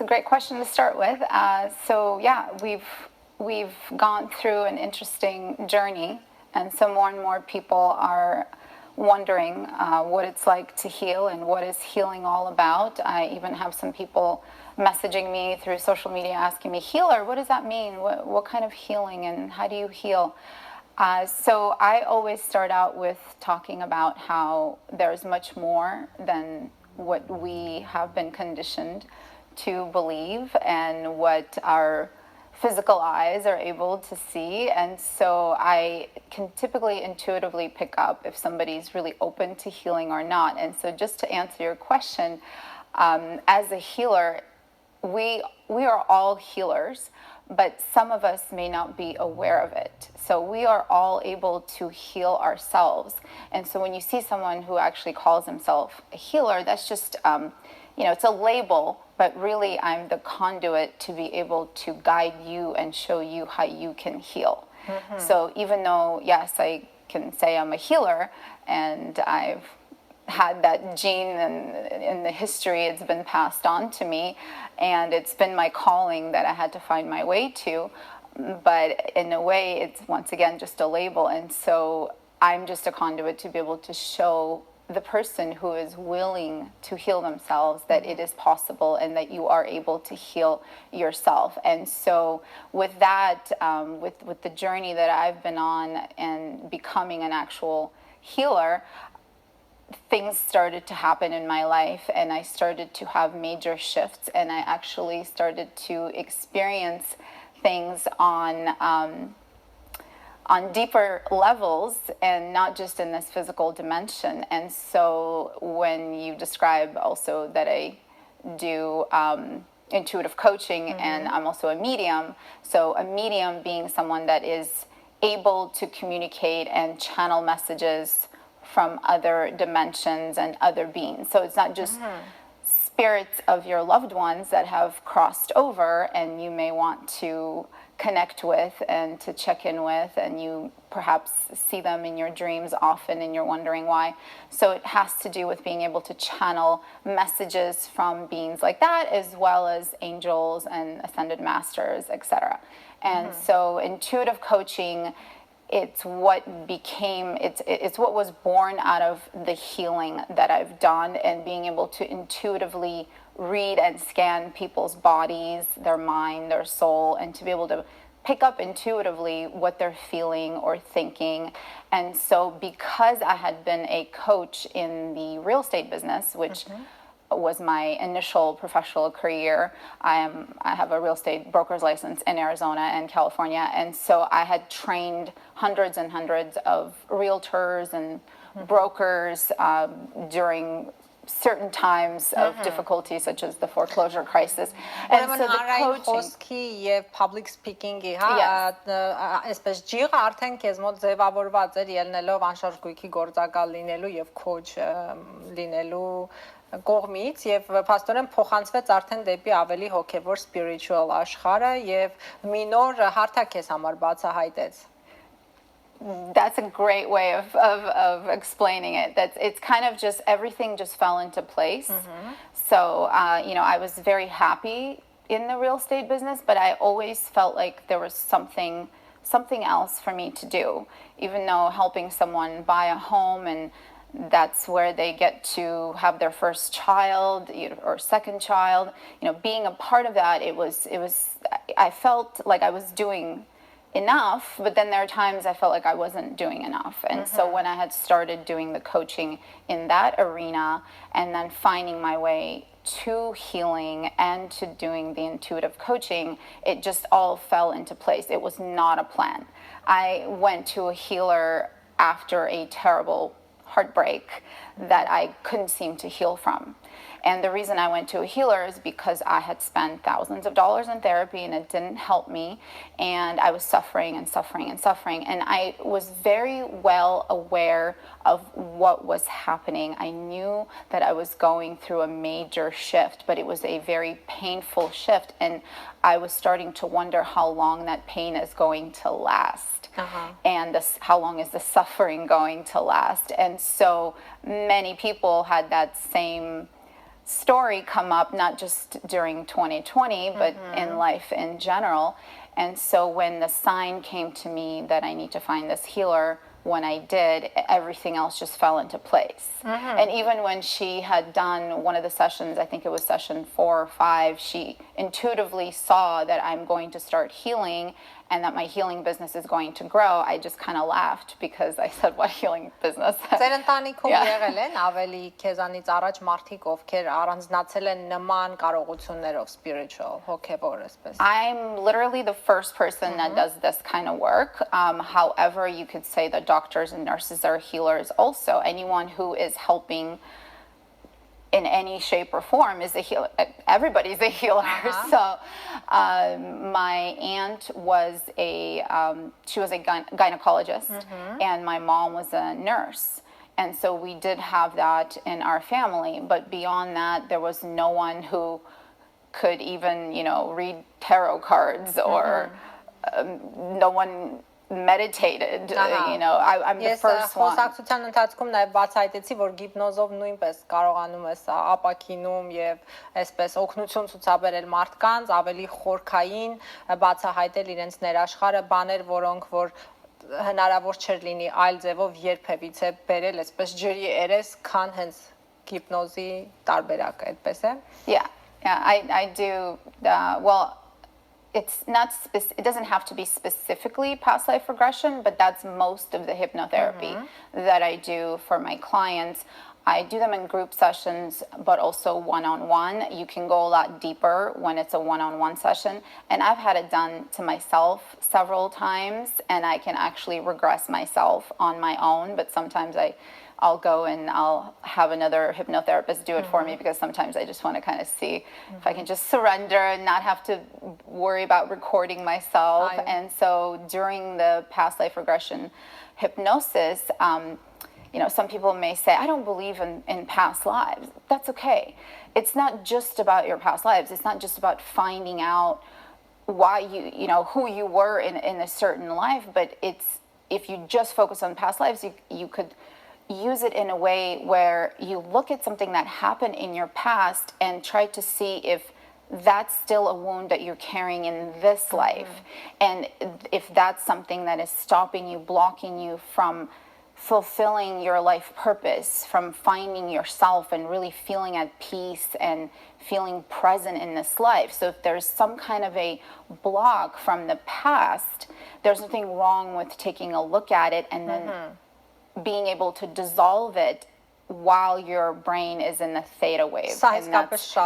great question to start with. So yeah, we've gone through an interesting journey, and so more and more people are wondering what it's like to heal and what is healing all about. I even have some people messaging me through social media asking me, healer, what does that mean? What kind of healing and how do you heal? So I always start out with talking about how there's much more than what we have been conditioned to believe and what our physical eyes are able to see. And so I can typically intuitively pick up if somebody's really open to healing or not. And so just to answer your question, as a healer, we are all healers, but some of us may not be aware of it. So we are all able to heal ourselves. And so when you see someone who actually calls himself a healer, that's just, it's a label, but really I'm the conduit to be able to guide you and show you how you can heal. Mm-hmm. So even though, yes, I can say I'm a healer and I've had that gene and in the history, it's been passed on to me, and it's been my calling that I had to find my way to. But in a way, it's once again just a label. And so I'm just a conduit to be able to show the person who is willing to heal themselves that it is possible and that you are able to heal yourself. And so with that, with the journey that I've been on and becoming an actual healer, things started to happen in my life, and I started to have major shifts, and I actually started to experience things on deeper levels and not just in this physical dimension. And so when you describe also that I do intuitive coaching, mm-hmm. and I'm also a medium, so a medium being someone that is able to communicate and channel messages from other dimensions and other beings. So it's not just spirits of your loved ones that have crossed over and you may want to connect with and to check in with, and you perhaps see them in your dreams often and you're wondering why. So it has to do with being able to channel messages from beings like that, as well as angels and ascended masters, etc. And so intuitive coaching, it's what was born out of the healing that I've done, and being able to intuitively read and scan people's bodies, their mind, their soul, and to be able to pick up intuitively what they're feeling or thinking. And so because I had been a coach in the real estate business, which was my initial professional career. I have a real estate broker's license in Arizona and California, and so I had trained hundreds and hundreds of realtors and brokers during certain times of difficulty, such as the foreclosure crisis. And so the coaching public speaking-ի, այսպես ջիղը արդեն քեզ մոտ ձևավորված էր ելնելով անշարժ գույքի գործակալ լինելու եւ coach լինելու կողմից, եւ փաստորեն փոխանցվեց արդեն դեպի ավելի հոգեվոր spiritual աշխարհը եւ մի նոր հարթակ քեզ համար բացահայտեց. That's a great way of explaining it. It's kind of just everything just fell into place. So I was very happy in the real estate business, but I always felt like there was something else for me to do, even though helping someone buy a home, and that's where they get to have their first child or second child, being a part of that, I felt like I was doing enough, but then there are times I felt like I wasn't doing enough. And so when I had started doing the coaching in that arena, and then finding my way to healing and to doing the intuitive coaching, it just all fell into place. It was not a plan. I went to a healer after a terrible heartbreak that I couldn't seem to heal from. And the reason I went to a healer is because I had spent thousands of dollars in therapy and it didn't help me. And I was suffering and suffering and suffering. And I was very well aware of what was happening. I knew that I was going through a major shift, but it was a very painful shift. And I was starting to wonder how long that pain is going to last. And how long is the suffering going to last? And so many people had that same story come up, not just during 2020, but in life in general. And so when the sign came to me that I need to find this healer, when I did, everything else just fell into place. And even when she had done one of the sessions, I think it was session 4 or 5, she intuitively saw that I'm going to start healing and that my healing business is going to grow. I just kind of laughed because I said, what healing business? Ձեր ընտանիքում եղել են ավելի քեզանից առաջ մարդիկ, ովքեր առանձնացել են նման կարողություններով, spiritual, հոգևոր, այսպես. I'm literally the first person that does this kind of work. However, you could say that doctors and nurses are healers also. Anyone who is helping in any shape or form is a healer. Everybody's a healer. So my aunt was she was a gynecologist, and my mom was a nurse. And so we did have that in our family. But beyond that, there was no one who could even, read tarot cards or no one meditated, I'm the first one. Խոսակցության ընթացքում նաև բացահայտեցի, որ գիպնոզով նույնպես կարողանում ես ապակինում եւ այսպես օգնություն ցուցաբերել մարդկանց, ավելի խորքային բացահայտել իրենց ներաշխարը, բաներ, որոնք որ հնարավոր չէր լինի այլ ձևով երբևիցե բերել, այսպես ջրի երես, քան հենց գիպնոզի տարբերակը, այդպես է։ Yeah, I do. Well, it doesn't have to be specifically past life regression, but that's most of the hypnotherapy that I do for my clients. I do them in group sessions, but also one-on-one. You can go a lot deeper when it's a one-on-one session. And I've had it done to myself several times, and I can actually regress myself on my own, but sometimes I'll go and I'll have another hypnotherapist do it for me, because sometimes I just want to kind of see if I can just surrender and not have to worry about recording myself. And so during the past life regression hypnosis, some people may say, I don't believe in past lives. That's okay. It's not just about your past lives. It's not just about finding out why who you were in a certain life, but if you just focus on past lives, you could use it in a way where you look at something that happened in your past and try to see if that's still a wound that you're carrying in this life. And if that's something that is stopping you, blocking you from fulfilling your life purpose, from finding yourself and really feeling at peace and feeling present in this life. So if there's some kind of a block from the past, there's nothing wrong with taking a look at it and then being able to dissolve it while your brain is in the theta wave. Սա իսկապես շատ